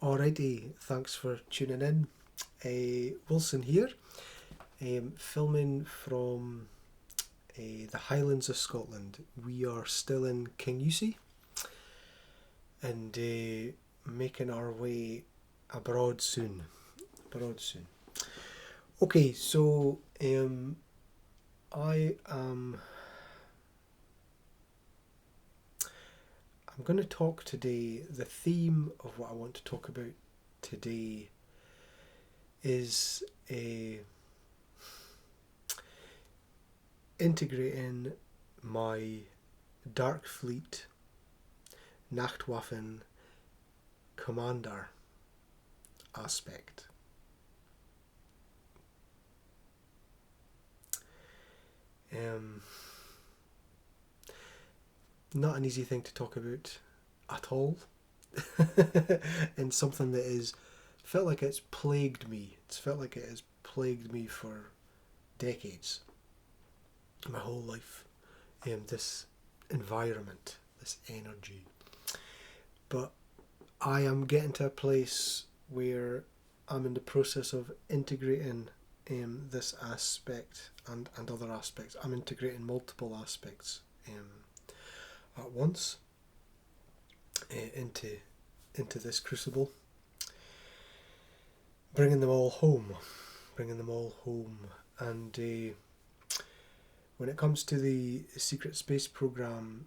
Alrighty, thanks for tuning in. Wilson here, filming from the Highlands of Scotland. We are still in Kingussie and making our way abroad soon. Okay, so I am. I'm going to talk today. The theme of what I want to talk about today is integrating my Dark Fleet Nachtwaffen commander aspect. Not an easy thing to talk about at all, and something that is felt like it's plagued me. It's felt like it has plagued me for decades, my whole life. This environment, this energy. But I am getting to a place where I'm in the process of integrating this aspect and other aspects. I'm integrating multiple aspects at once into this crucible, bringing them all home, and when it comes to the secret space program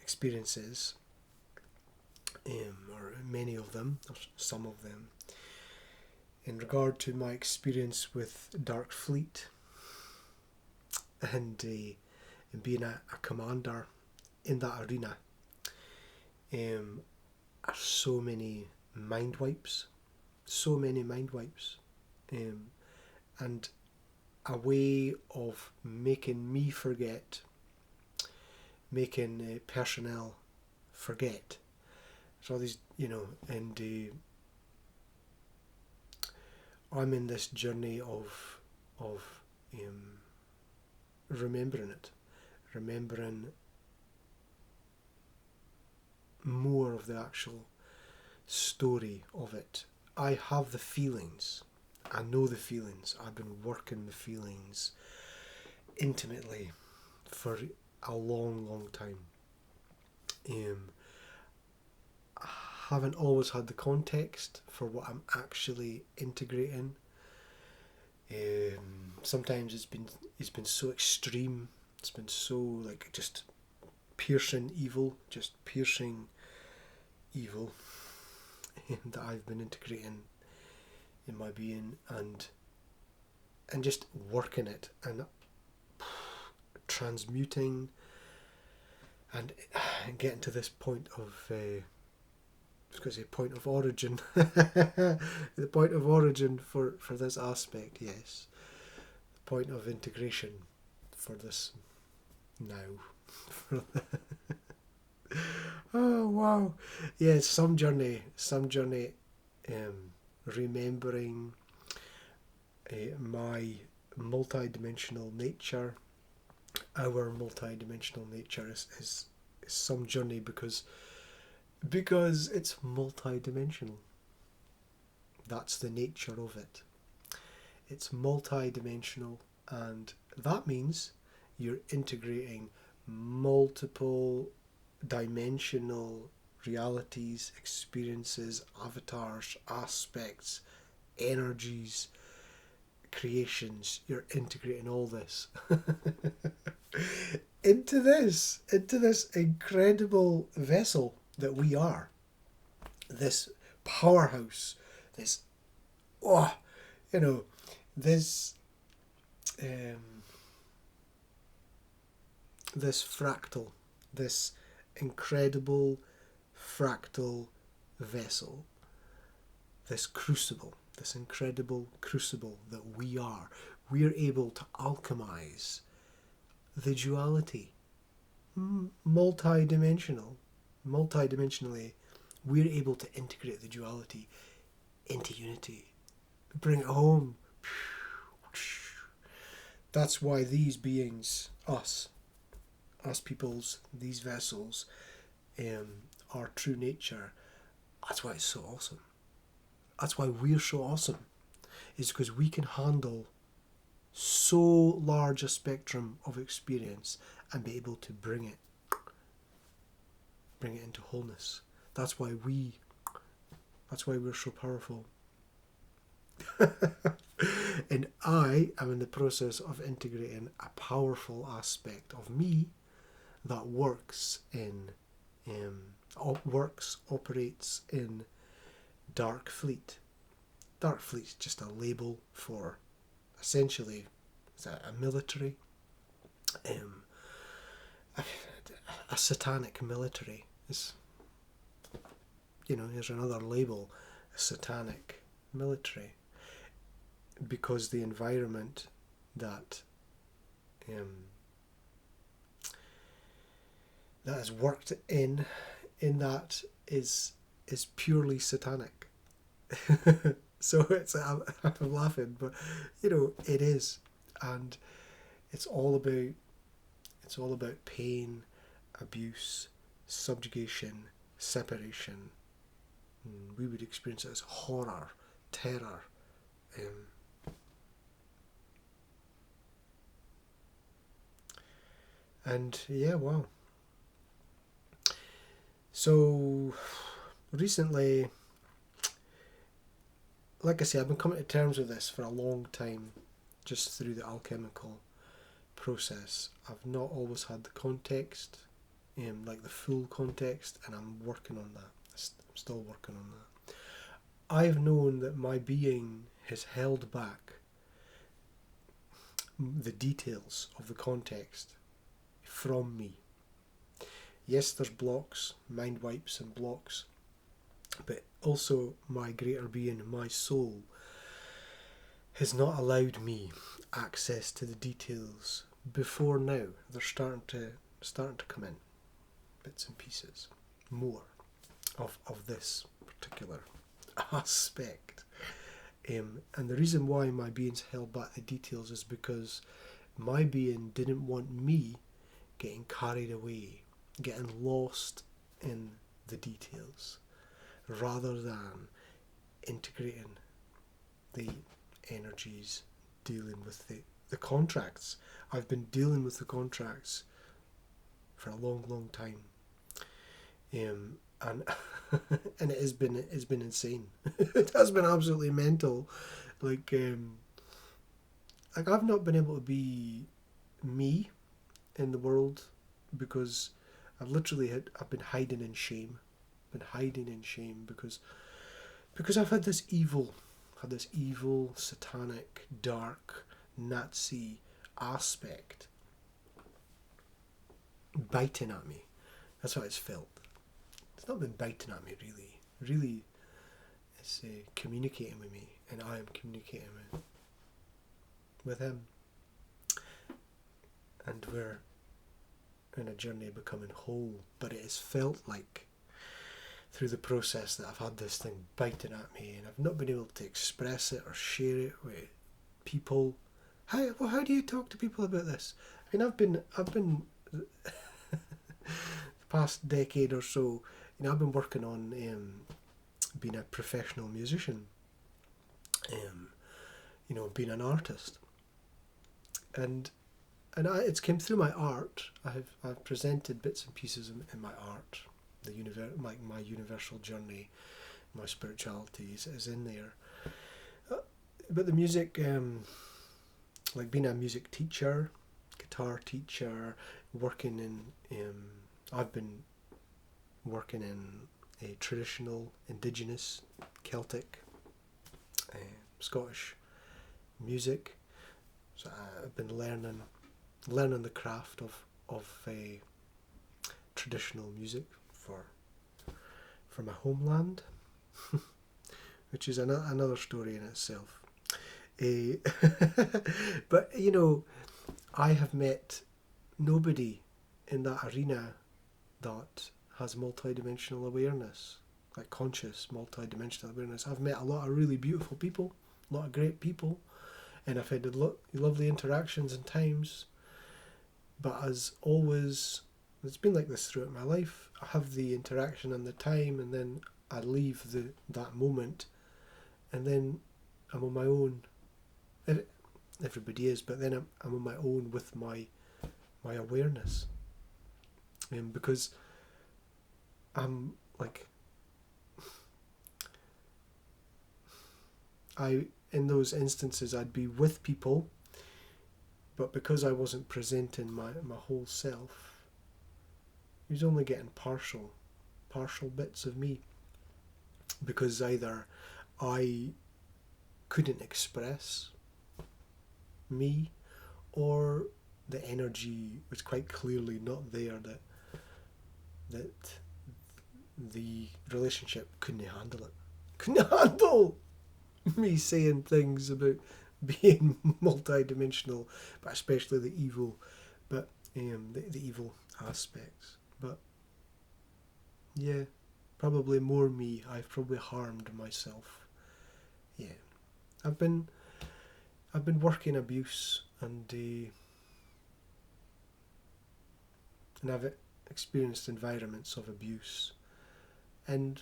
experiences, or many of them, or some of them, in regard to my experience with Dark Fleet and being a commander in that arena, are so many mind wipes, and a way of making me forget, making personnel forget. So these, and I'm in this journey of remembering more of the actual story of it. I have the feelings. I know the feelings. I've been working the feelings intimately for a long time. I haven't always had the context for what I'm actually integrating. Sometimes it's been so extreme. It's been so like just piercing evil that I've been integrating in my being and just working it and transmuting and getting to this point of I was going to say point of origin the point of origin for this aspect, yes, the point of integration for this now. Oh wow, yeah, some journey remembering my multidimensional nature. Our multidimensional nature is some journey because it's multidimensional. That's the nature of it. It's multidimensional, and that means you're integrating multiple dimensional realities, experiences, avatars, aspects, energies, creations. You're integrating all this into this incredible vessel that we are, this powerhouse, this this this fractal, this incredible fractal vessel, this crucible, this incredible crucible that we are. We're able to alchemize the duality, multidimensionally, we're able to integrate the duality into unity, bring it home. That's why these beings, us peoples, these vessels, our true nature That's why it's so awesome. That's why we're so awesome. Is because we can handle so large a spectrum of experience and be able to bring it into wholeness. That's why we're so powerful. And I am in the process of integrating a powerful aspect of me that operates in Dark Fleet. Dark Fleet's just a label for, essentially, it's a military, a satanic military. It's, here's another label, a satanic military, because the environment that that is worked in that is purely satanic. So I'm laughing, but it is, and it's all about pain, abuse, subjugation, separation. We would experience it as horror, terror. And yeah, wow. So recently, like I say, I've been coming to terms with this for a long time, just through the alchemical process. I've not always had the context, like the full context, and I'm working on that. I'm still working on that. I've known that my being has held back the details of the context from me. Yes, there's blocks, mind wipes and blocks, but also my greater being, my soul, has not allowed me access to the details before now. They're starting to come in, bits and pieces, more of this particular aspect. And the reason why my being's held back the details is because my being didn't want me getting carried away, getting lost in the details, rather than integrating the energies, dealing with the contracts. I've been dealing with the contracts for a long time, and and it's been insane. It has been absolutely mental. Like I've not been able to be me in the world because I've been hiding in shame. Because I've had this evil satanic, dark, Nazi aspect biting at me. That's how it's felt. It's not been biting at me really. Really, it's communicating with me, and I am communicating with him. And we're in a journey of becoming whole, but it has felt like through the process that I've had this thing biting at me, and I've not been able to express it or share it with people. How do you talk to people about this? I mean, I've been the past decade or so, I've been working on being a professional musician, being an artist, and it's came through my art. I've presented bits and pieces in my art. My universal journey, my spirituality is in there. But the music, like being a music teacher, guitar teacher, I've been working in a traditional, indigenous, Celtic, Scottish music. So I've been learning the craft of traditional music for my homeland, which is another story in itself. But I have met nobody in that arena that has multidimensional awareness, like conscious multidimensional awareness. I've met a lot of really beautiful people, a lot of great people, and I've had lovely interactions and times. But as always, it's been like this throughout my life. I have the interaction and the time, and then I leave that moment, and then I'm on my own. Everybody is, but then I'm on my own with my awareness, because I'm like, in those instances I'd be with people, but because I wasn't presenting my whole self, he was only getting partial bits of me, because either I couldn't express me, or the energy was quite clearly not there, that the relationship couldn't handle it. Couldn't handle me saying things about being multidimensional, but especially the evil, but the evil aspects. But yeah, probably more me. I've probably harmed myself. Yeah, I've been working abuse, and I've experienced environments of abuse, and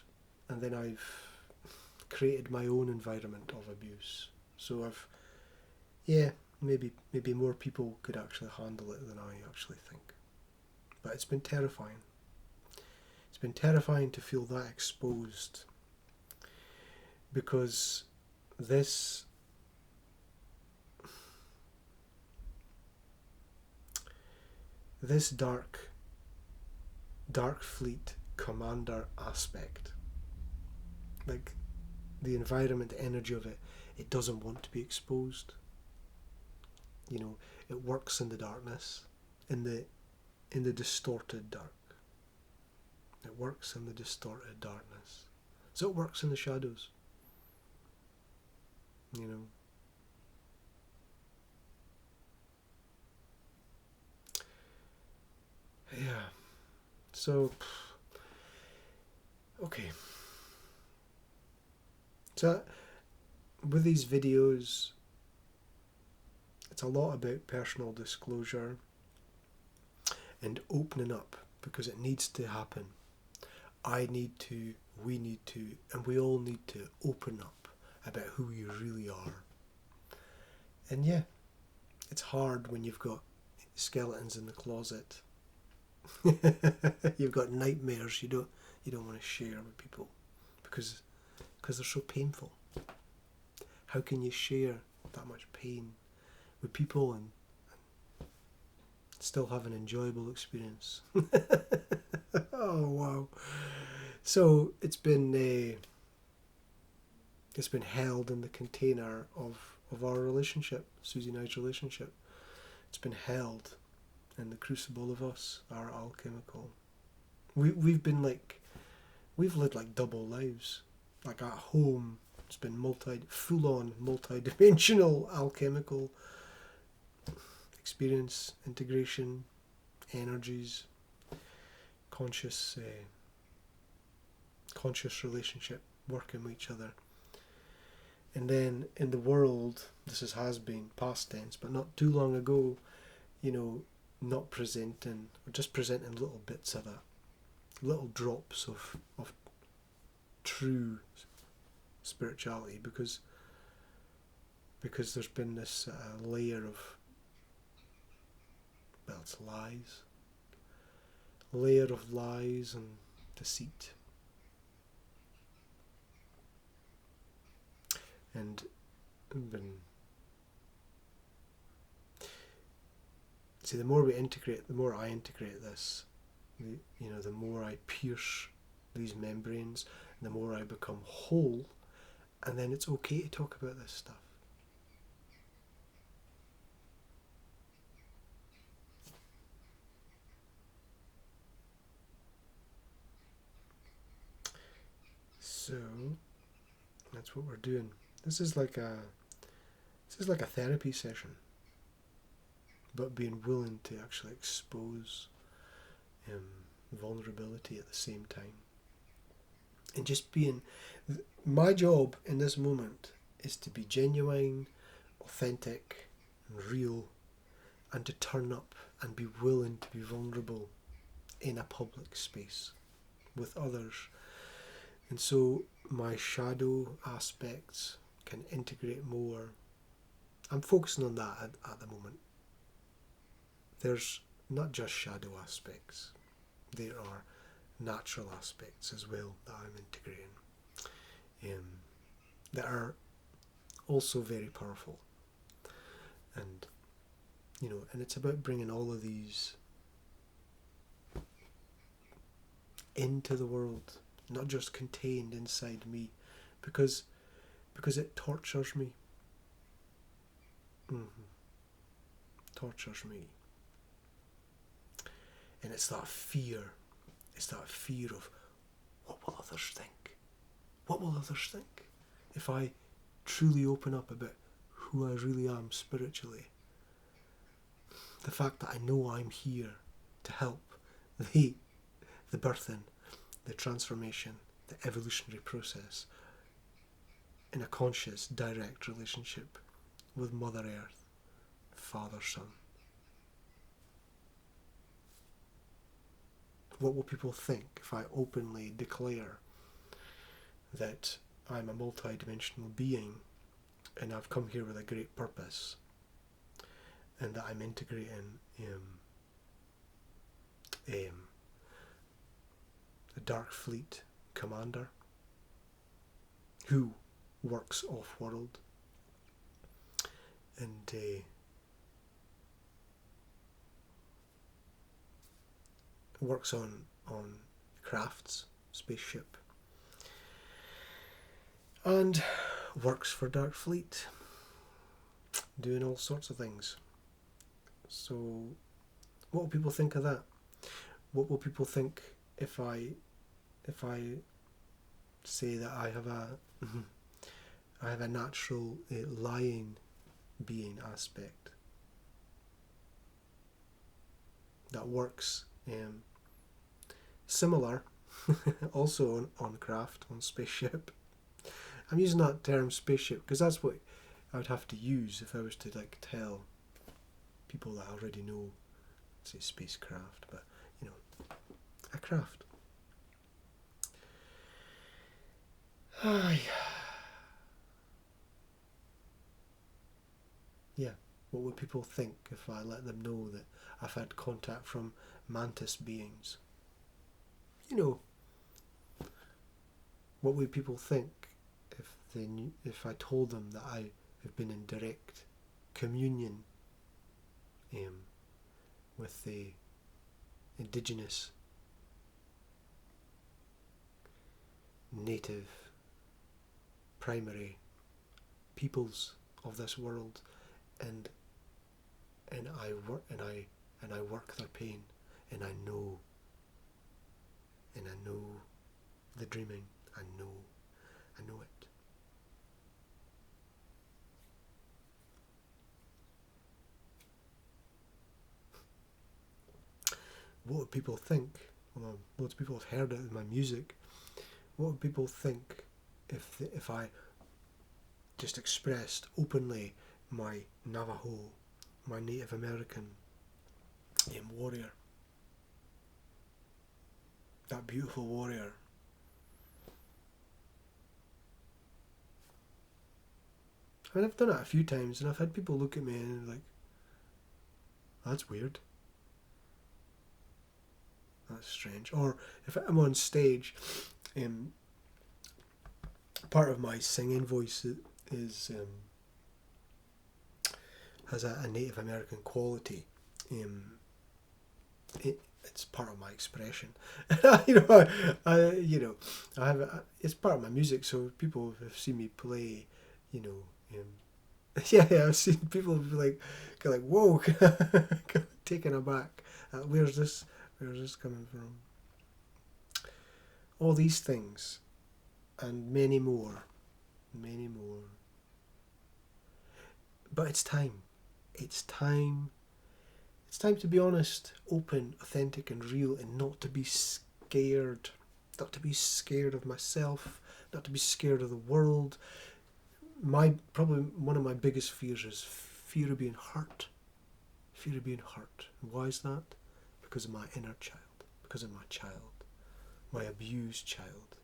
then I've created my own environment of abuse. So maybe more people could actually handle it than I actually think. But it's been terrifying. It's been terrifying to feel that exposed, because this dark fleet commander aspect, like the environment, the energy of it doesn't want to be exposed. It works in the darkness, in the distorted dark. It works in the distorted darkness. So it works in the shadows. Yeah. So, okay. So, with these videos, it's a lot about personal disclosure and opening up, because it needs to happen. I need to, we need to, and we all need to open up about who you really are. And yeah, it's hard when you've got skeletons in the closet. You've got nightmares you don't want to share with people, because they're so painful. How can you share that much pain with people and still have an enjoyable experience? Oh wow! So it's been held in the container of our relationship, Susie and I's relationship. It's been held in the crucible of us, our alchemical. We've lived like double lives. Like at home, it's been full-on multi-dimensional alchemical experience, integration, energies, conscious relationship, working with each other. And then in the world, this has been past tense, but not too long ago, not presenting, or just presenting little bits of that, little drops of true spirituality, because there's been this layer of, it's layer of lies and deceit. And see, the more I integrate this, the more I pierce these membranes, and the more I become whole, and then it's okay to talk about this stuff. So that's what we're doing. This is like a therapy session, but being willing to actually expose vulnerability at the same time. And just being, my job in this moment is to be genuine, authentic, and real, and to turn up and be willing to be vulnerable in a public space with others And so my shadow aspects can integrate more. I'm focusing on that at the moment. There's not just shadow aspects, there are natural aspects as well that I'm integrating, that are also very powerful. And, and it's about bringing all of these into the world, not just contained inside me, because it tortures me. Tortures me. And it's that fear. It's that fear of, what will others think? What will others think if I truly open up about who I really am spiritually? The fact that I know I'm here to help the birthing, the transformation, the evolutionary process in a conscious, direct relationship with Mother Earth, Father, Son. What will people think if I openly declare that I'm a multidimensional being and I've come here with a great purpose, and that I'm integrating the Dark Fleet commander who works off-world and works on crafts, spaceship, and works for Dark Fleet, doing all sorts of things. So what will people think of that? What will people think if I say that I have a natural lying being aspect that works similar also on craft, on spaceship. I'm using that term spaceship because that's what I would have to use if I was to tell people that I already know, say spacecraft, but a craft. Yeah, what would people think if I let them know that I've had contact from mantis beings? What would people think if I told them that I have been in direct communion with the indigenous, native, primary peoples of this world, and I work their pain, and I know the dreaming. I know it. What would people think? Well, loads of people have heard it in my music. What would people think if I just expressed openly my Navajo, my Native American warrior? That beautiful warrior. I mean, I've done it a few times and I've had people look at me and like, that's weird. That's strange. Or if I'm on stage, part of my singing voice is has a Native American quality. It's part of my expression. I have it's part of my music. So people have seen me play, yeah, I've seen people be like, whoa, taken aback. Where's this coming from? All these things, and many more. But it's time. It's time to be honest, open, authentic and real, and not to be scared. Not to be scared of myself, not to be scared of the world. Probably one of my biggest fears is fear of being hurt. Fear of being hurt. And why is that? Because of my inner child. Because of my child. My abused child.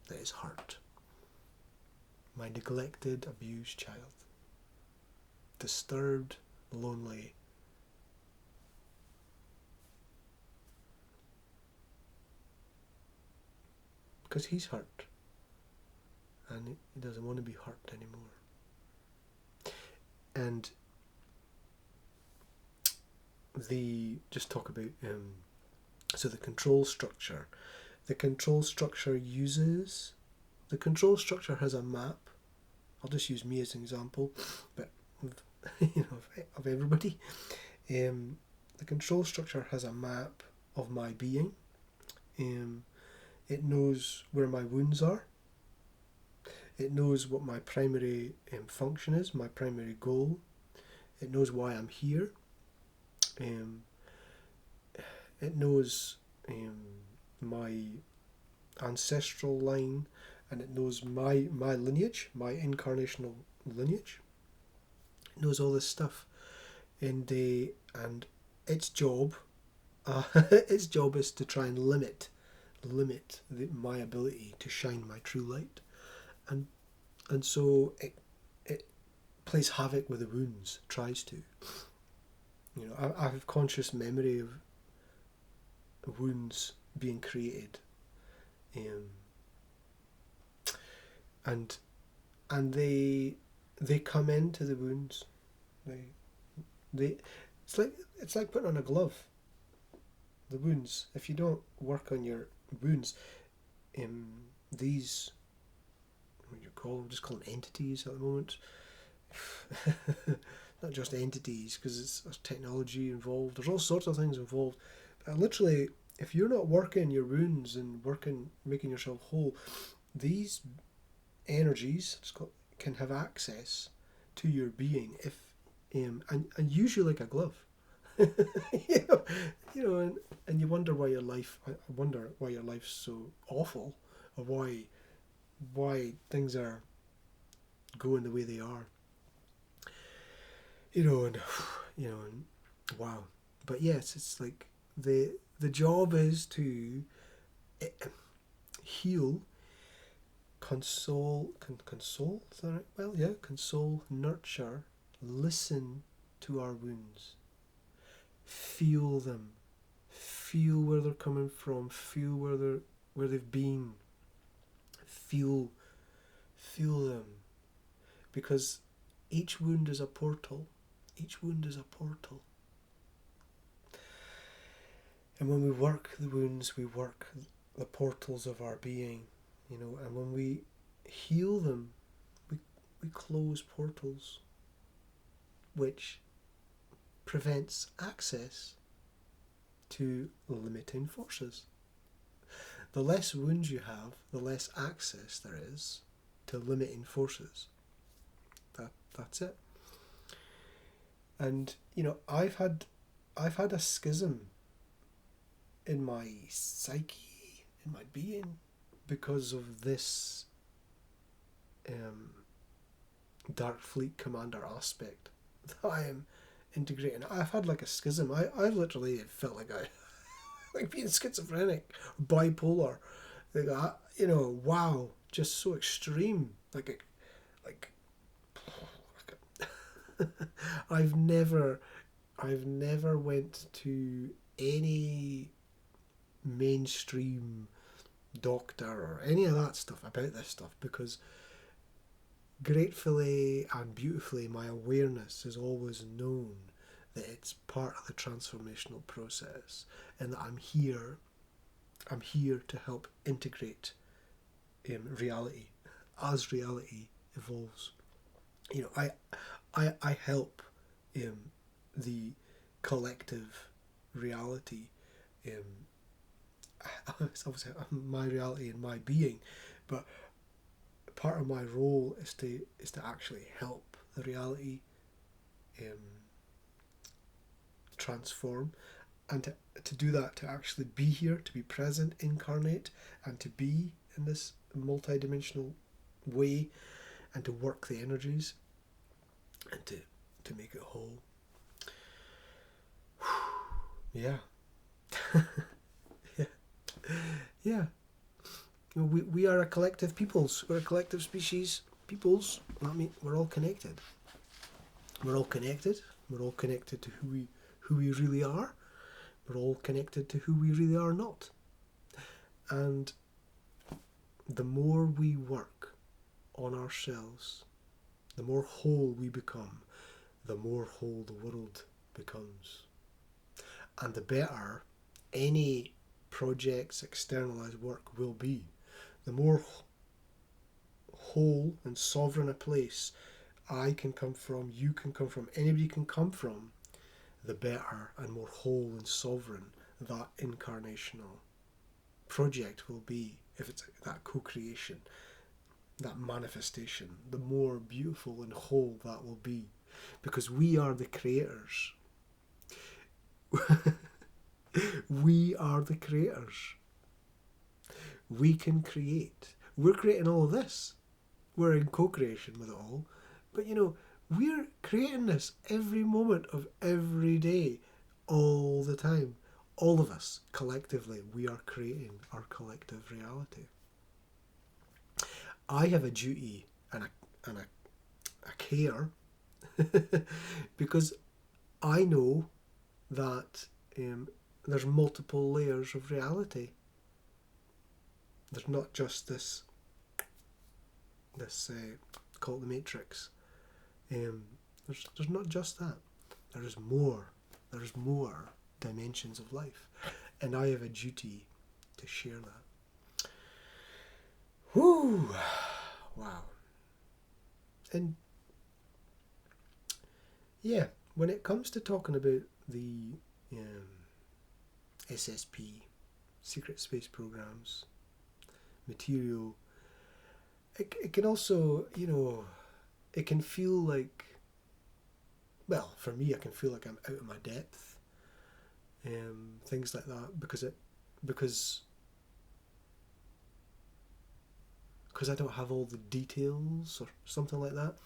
that is hurt. My neglected, abused child. Disturbed, lonely. Because he's hurt. And he doesn't want to be hurt anymore. And just talk about so the control structure. The control structure has a map. I'll just use me as an example, but of everybody. The control structure has a map of my being. It knows where my wounds are. It knows what my primary function is, my primary goal. It knows why I'm here. It knows my ancestral line, and it knows my lineage, my incarnational lineage. It knows all this stuff, and its job, is to try and limit my ability to shine my true light, and so it plays havoc with the wounds. Tries to. I have conscious memory of wounds being created, and they come into the wounds. It's like putting on a glove. The wounds. If you don't work on your wounds, these, what do you call them? Just call them entities at the moment. Not just entities, because there's technology involved. There's all sorts of things involved. But literally, if you're not working your wounds and making yourself whole, these energies can have access to your being and use you like a glove. And you wonder why your life. I wonder why your life's so awful, or why things are going the way they are. And wow. But yes, it's like the job is to heal, console, is that right? Well, yeah, console, nurture, listen to our wounds. Feel them. Feel where they're coming from. Feel where they've been. Feel them. Because each wound is a portal. Each wound is a portal. And when we work the wounds, we work the portals of our being, and when we heal them, we close portals, which prevents access to limiting forces. The less wounds you have, the less access there is to limiting forces. That's it. And I've had a schism in my psyche, in my being, because of this Dark Fleet Commander aspect that I am integrating. I've had like a schism. I literally felt like like being schizophrenic, bipolar. Wow, just so extreme. Like I've never went to any mainstream doctor or any of that stuff about this stuff, because gratefully and beautifully my awareness has always known that it's part of the transformational process, and that I'm here to help integrate reality as reality evolves. I help the collective reality, it's obviously my reality and my being, but part of my role is to actually help the reality transform, and to do that, to actually be here, to be present, incarnate, and to be in this multidimensional way, and to work the energies, and to make it whole. Yeah. Yeah. We are a collective peoples. We're a collective species. Peoples. I mean, we're all connected. We're all connected. We're all connected to who we really are. We're all connected to who we really are not. And the more we work on ourselves, the more whole we become, the more whole the world becomes. And the better any project's externalized work will be. The more whole and sovereign a place I can come from, you can come from, anybody can come from, the better and more whole and sovereign that incarnational project will be. If it's that co-creation, that manifestation, the more beautiful and whole that will be. Because we are the creators. We are the creators. We can create. We're creating all of this. We're in co-creation with it all. But we're creating this every moment of every day, all the time. All of us, collectively, we are creating our collective reality. I have a duty and a care because I know that there's multiple layers of reality. There's not just this call it the Matrix. There's not just that. There is more. There is more dimensions of life, and I have a duty to share that. Whoo! Wow. And yeah, when it comes to talking about the SSP, secret space programs, material, it can also, it can feel like, well, for me, I can feel like I'm out of my depth, things like that, because I don't have all the details or something like that.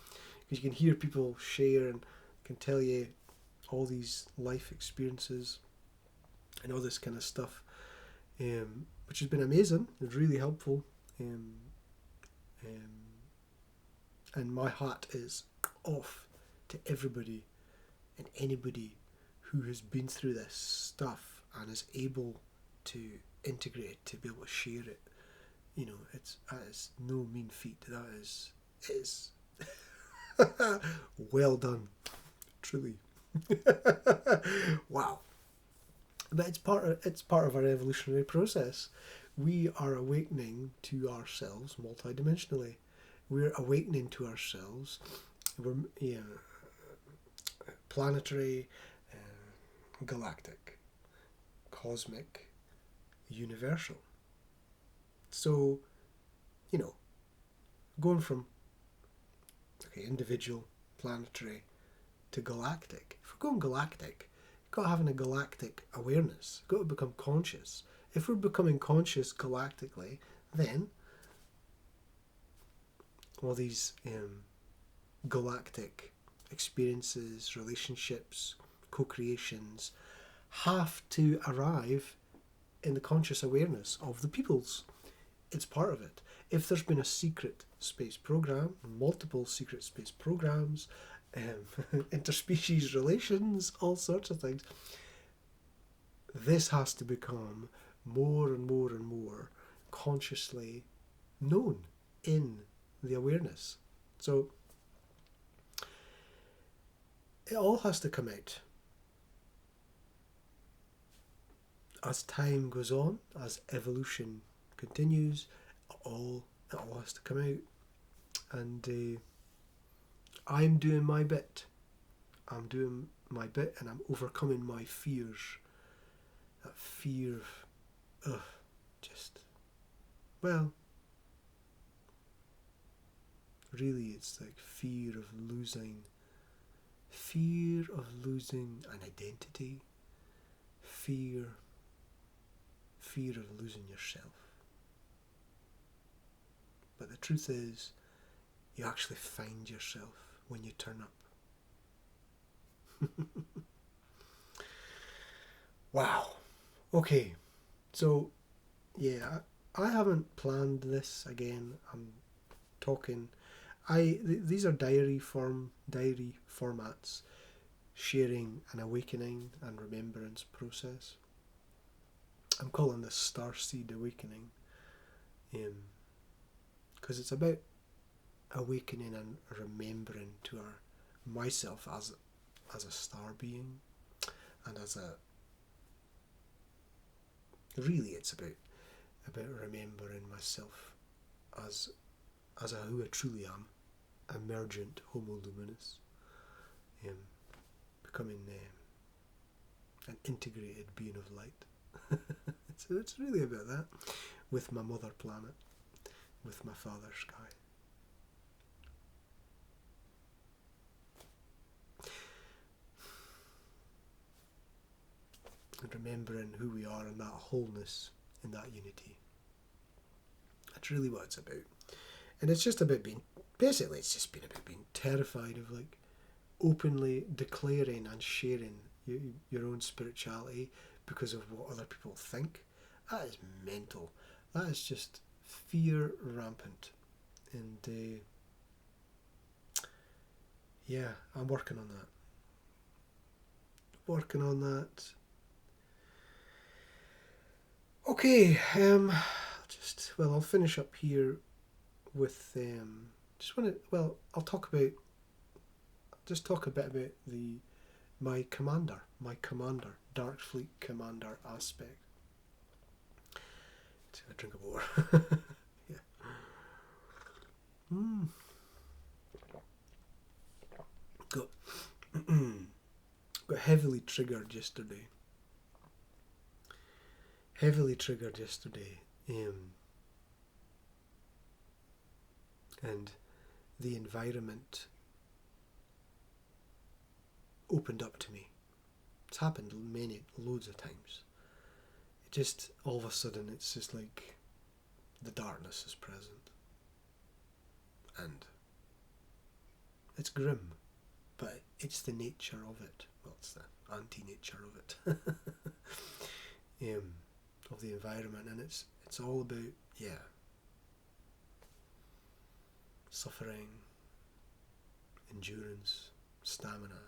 Because you can hear people share and can tell you all these life experiences and all this kind of stuff, which has been amazing. It's really helpful. And my hat is off to everybody and anybody who has been through this stuff and is able to integrate it, to be able to share it. That is no mean feat. That is well done, truly. Wow. But it's part of our evolutionary process. We are awakening to ourselves multidimensionally. We're awakening to ourselves. We're planetary, galactic, cosmic, universal. So, going from individual, planetary to galactic. If we're going galactic, you've got to have a galactic awareness. You've got to become conscious. If we're becoming conscious galactically, then all these galactic experiences, relationships, co-creations have to arrive in the conscious awareness of the peoples. It's part of it. If there's been a secret space program, multiple secret space programs, interspecies relations, all sorts of things, this has to become more and more and more consciously known in the awareness. So it all has to come out. As time goes on, as evolution continues, it all has to come out. And I'm doing my bit. I'm doing my bit, and I'm overcoming my fears. That fear of, really it's like fear of losing an identity, fear of losing yourself. But the truth is, you actually find yourself when you turn up. Wow. Okay. So, yeah, I haven't planned this again. I'm talking. These are diary formats, sharing an awakening and remembrance process. I'm calling this Starseed Awakening, because it's about awakening and remembering to myself as a star being, and really it's about remembering myself as who I truly am, emergent Homo luminous, becoming an integrated being of light. It's really about that, with my mother planet, with my father sky. And remembering who we are and that wholeness in that unity. That's really what it's about. And it's just about being, basically it's just been about being terrified of like openly declaring and sharing your own spirituality because of what other people think. That is mental. That is just fear rampant. And yeah, I'm working on that. Okay, I'll finish up here with I'll talk a bit about my commander, Dark Fleet commander aspect. Let's have a drink of water. Yeah. Got heavily triggered yesterday. And the environment opened up to me. It's happened loads of times. It just, all of a sudden, it's just like the darkness is present. And it's grim, but it's the nature of it. Well, it's the anti-nature of it. Of the environment, and it's all about, suffering, endurance, stamina,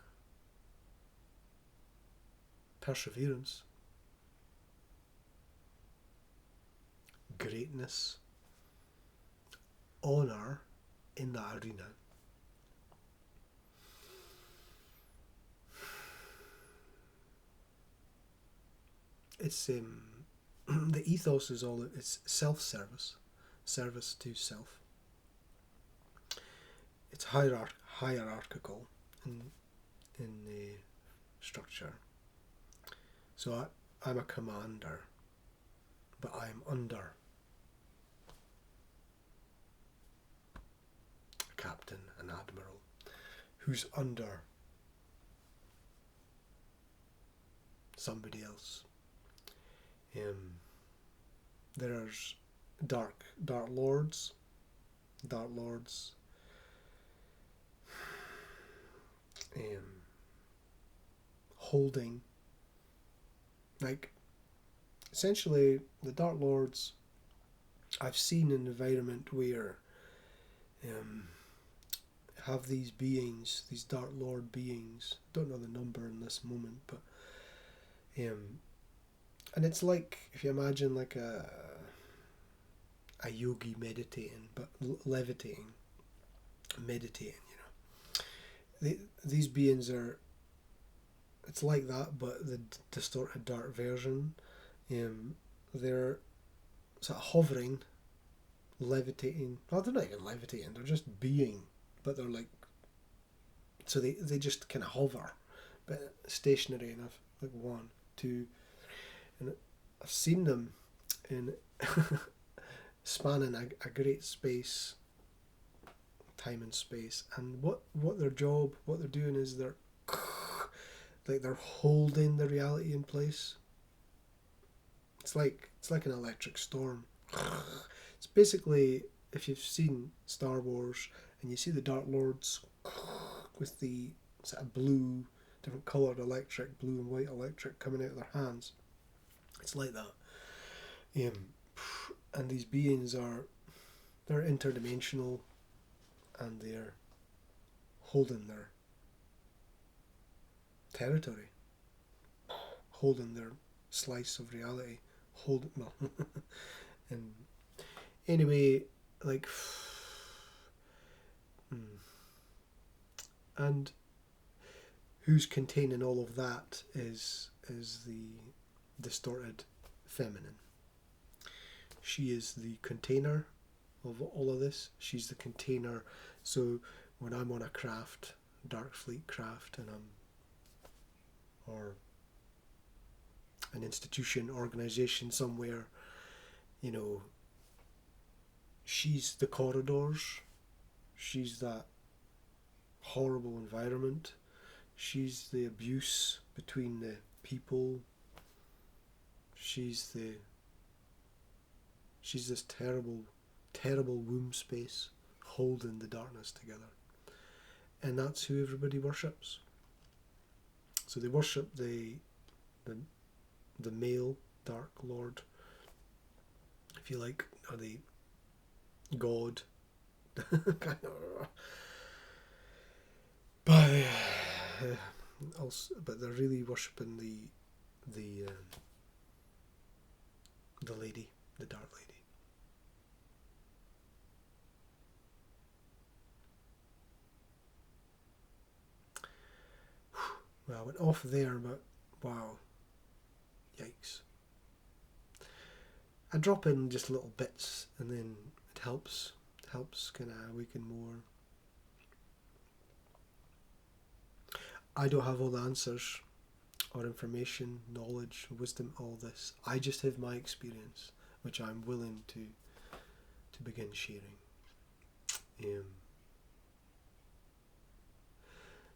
perseverance, greatness, honour in that arena. It's the ethos is it's self-service, service to self. It's hierarchical in the structure. So I'm a commander, but I'm under a captain, an admiral, who's under somebody else. There's dark lords, holding, like, essentially the dark lords I've seen an environment where have these beings, these dark lord beings, don't know the number in this moment, but and it's like, if you imagine like a yogi meditating, but levitating, meditating, these beings are, it's like that, but the distorted dark version. They're sort of hovering, levitating. Well, they're not even levitating, they're just being, but they're like, so they just kind of hover, but stationary enough, like 1, 2, and I've seen them in spanning a great space, time and space, and what their job, what they're doing is they're holding the reality in place. It's like an electric storm. It's basically, if you've seen Star Wars and you see the Dark Lords with the sort of blue, different coloured electric, blue and white electric coming out of their hands, it's like that. And these beings they're interdimensional, and they're holding their territory, holding their slice of reality, and anyway, like, and who's containing all of that is the distorted feminine. She is the container of all of this. She's the container. So when I'm on a craft, Dark Fleet craft, and or an institution, organization somewhere, she's the corridors. She's that horrible environment. She's the abuse between the people. She's this terrible, terrible womb space holding the darkness together. And that's who everybody worships. So they worship the male Dark Lord, if you like, or the God. But they're really worshipping the lady, the Dark Lady. Well, I went off there, but wow, yikes. I drop in just little bits, and then it helps kind of awaken more. I don't have all the answers or information, knowledge, wisdom, all this. I just have my experience, which I'm willing to begin sharing.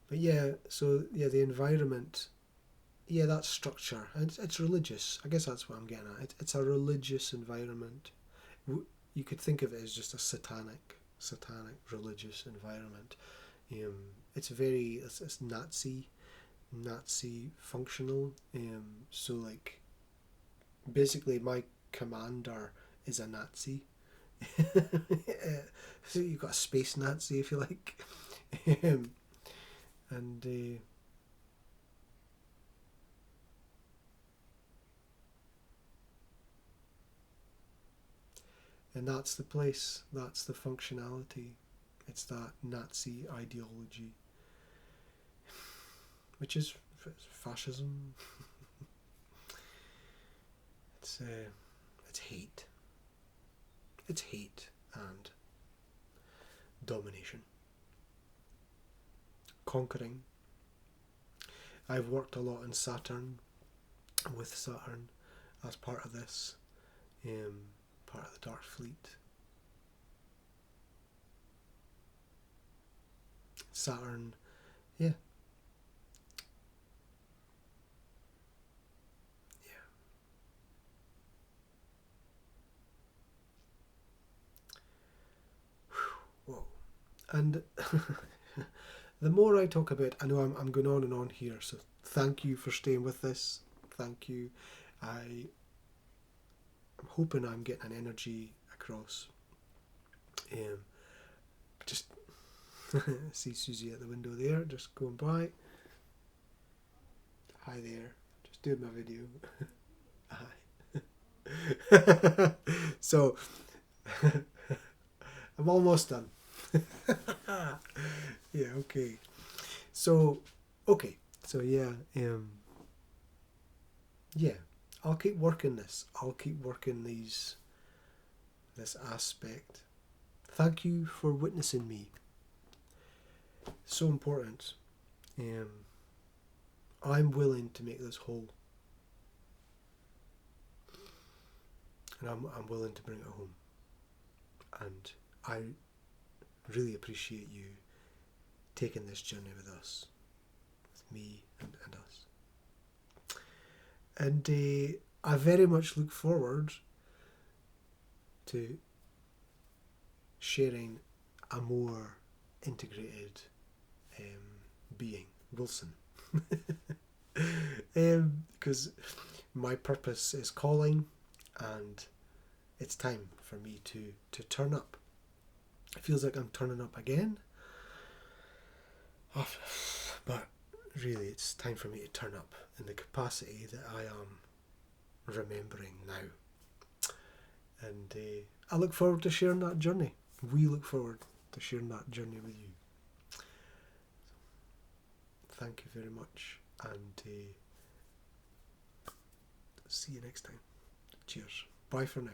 But yeah, so yeah, the environment, yeah, that structure, and it's religious. I guess that's what I'm getting at. It's a religious environment. You could think of it as just a satanic religious environment. It's Nazi functional. So like, basically, my commander is a Nazi. So you've got a space Nazi, if you like. And that's the place, that's the functionality. It's that Nazi ideology, which is fascism. It's hate. It's hate and domination. Conquering. I've worked a lot in Saturn, with Saturn as part of this, part of the Dark Fleet. Saturn, yeah. Whoa. And the more I talk about, I know I'm going on and on here, so thank you for staying with this. Thank you. I'm hoping I'm getting an energy across. Just see Susie at the window there, just going by. Hi there, just doing my video. Hi. So, I'm almost done. Yeah, okay. So yeah, yeah, I'll keep working this. I'll keep working this aspect. Thank you for witnessing me. So important. I'm willing to make this whole, and I'm willing to bring it home. And I really appreciate you taking this journey with us, with me and us. And I very much look forward to sharing a more integrated being, Wilson. Because my purpose is calling, and it's time for me to turn up. It feels like I'm turning up again. But really, it's time for me to turn up in the capacity that I am remembering now. And I look forward to sharing that journey. We look forward to sharing that journey with you. Thank you very much, and see you next time. Cheers. Bye for now.